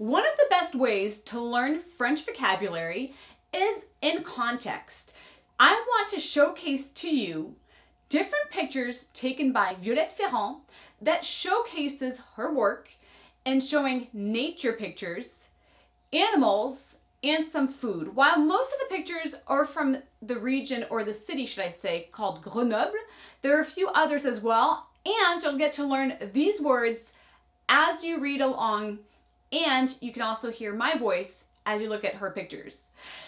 One of the best ways to learn French vocabulary is in context. I want to showcase to you different pictures taken by Violette Ferrand that showcases her work in showing nature pictures, animals, and some food. While most of the pictures are from the region, or the city should I say, called Grenoble, there are a few others as well, and you'll get to learn these words as you read along, and you can also hear my voice as you look at her pictures.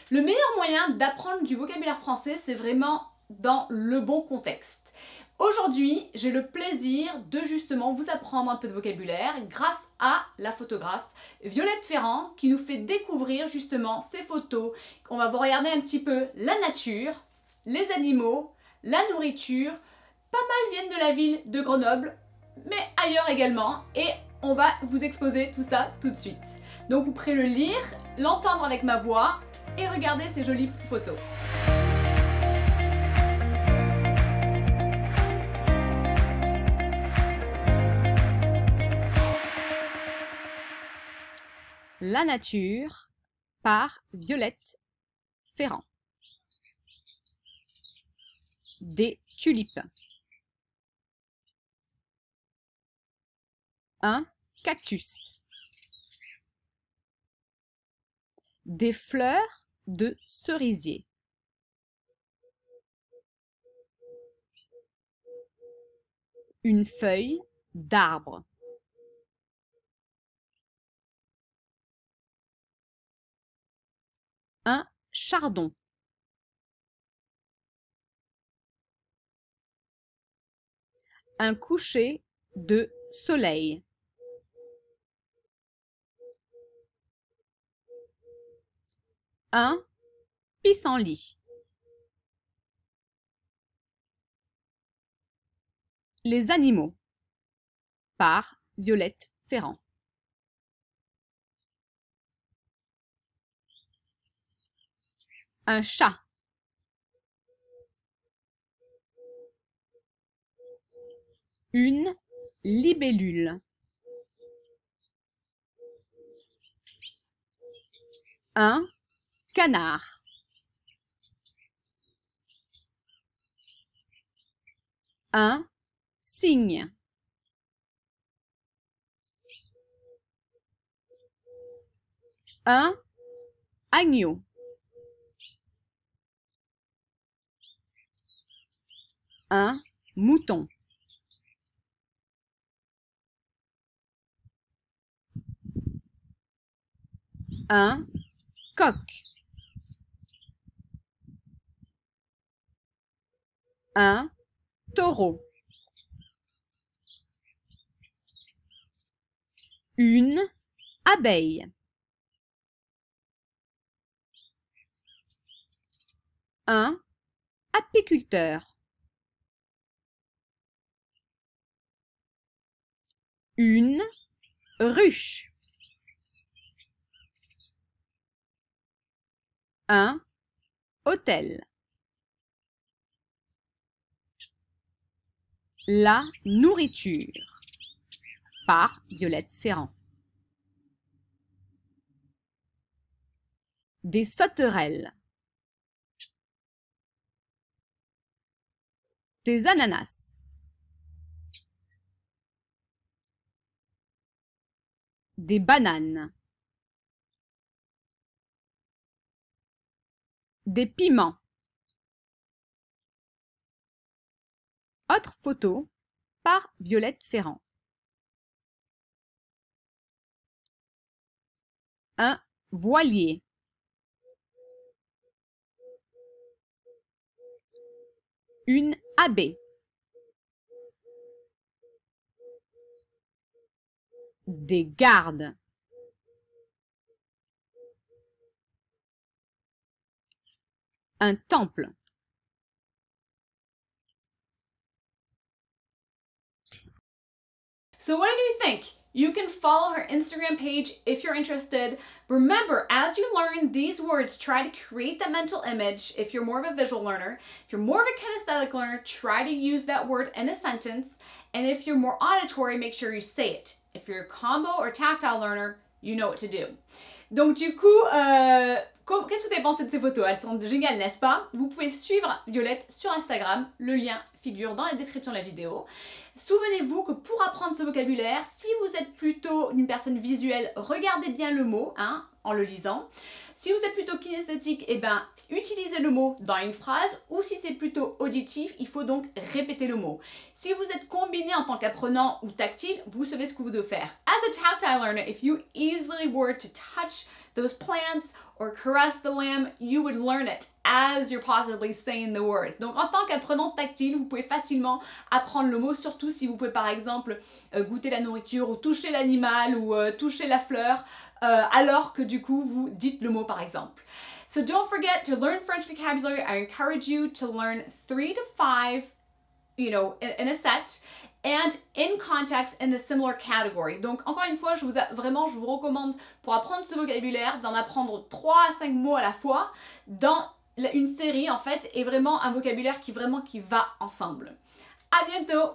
Le meilleur moyen d'apprendre du vocabulaire français, c'est vraiment dans le bon contexte. Aujourd'hui, j'ai le plaisir de justement vous apprendre un peu de vocabulaire grâce à la photographe Violette Ferrand qui nous fait découvrir justement ces photos. On va vous regarder un petit peu la nature, les animaux, la nourriture. Pas mal viennent de la ville de Grenoble, mais ailleurs également. Et on va vous exposer tout ça tout de suite. Donc vous pourrez le lire, l'entendre avec ma voix et regarder ces jolies photos. La nature par Violette Ferrand. Des tulipes. Un cactus. Des fleurs de cerisier. Une feuille d'arbre. Un chardon. Un coucher de soleil. Un pissenlit. Les animaux par Violette Ferrand. Un chat. Une libellule. Un canard. Un cygne. Un agneau. Un mouton. Un coq. Un taureau. Une abeille. Un apiculteur. Une ruche. Un hôtel. La nourriture par Violette Ferrand. Des sauterelles. Des ananas. Des bananes. Des piments. Autre photo par Violette Ferrand. Un voilier. Une abeille. Des gardes. Un temple. So what do you think? You can follow her Instagram page if you're interested. Remember, as you learn these words, try to create that mental image if you're more of a visual learner. If you're more of a kinesthetic learner, try to use that word in a sentence. And if you're more auditory, make sure you say it. If you're a combo or tactile learner, you know what to do. Donc du coup, qu'est-ce que vous avez pensé de ces photos? Elles sont géniales, n'est-ce pas? Vous pouvez suivre Violette sur Instagram, le lien figure dans la description de la vidéo. Souvenez-vous que pour apprendre ce vocabulaire, si vous êtes plutôt une personne visuelle, regardez bien le mot hein, en le lisant. Si vous êtes plutôt kinesthétique, eh ben, utilisez le mot dans une phrase, ou si c'est plutôt auditif, il faut donc répéter le mot. Si vous êtes combiné en tant qu'apprenant ou tactile, vous savez ce que vous devez faire. As a tactile learner, if you easily were to touch those plants or caress the lamb, you would learn it as you're possibly saying the word. Donc en tant qu'apprenant tactile, vous pouvez facilement apprendre le mot, surtout si vous pouvez par exemple goûter la nourriture ou toucher l'animal ou toucher la fleur, alors que du coup vous dites le mot par exemple. So don't forget to learn French vocabulary. I encourage you to learn 3 to 5, you know, in a set and in context in a similar category. Donc encore une fois, je vous recommande pour apprendre ce vocabulaire d'en apprendre 3 à 5 mots à la fois dans une série en fait et vraiment un vocabulaire qui va ensemble. À bientôt!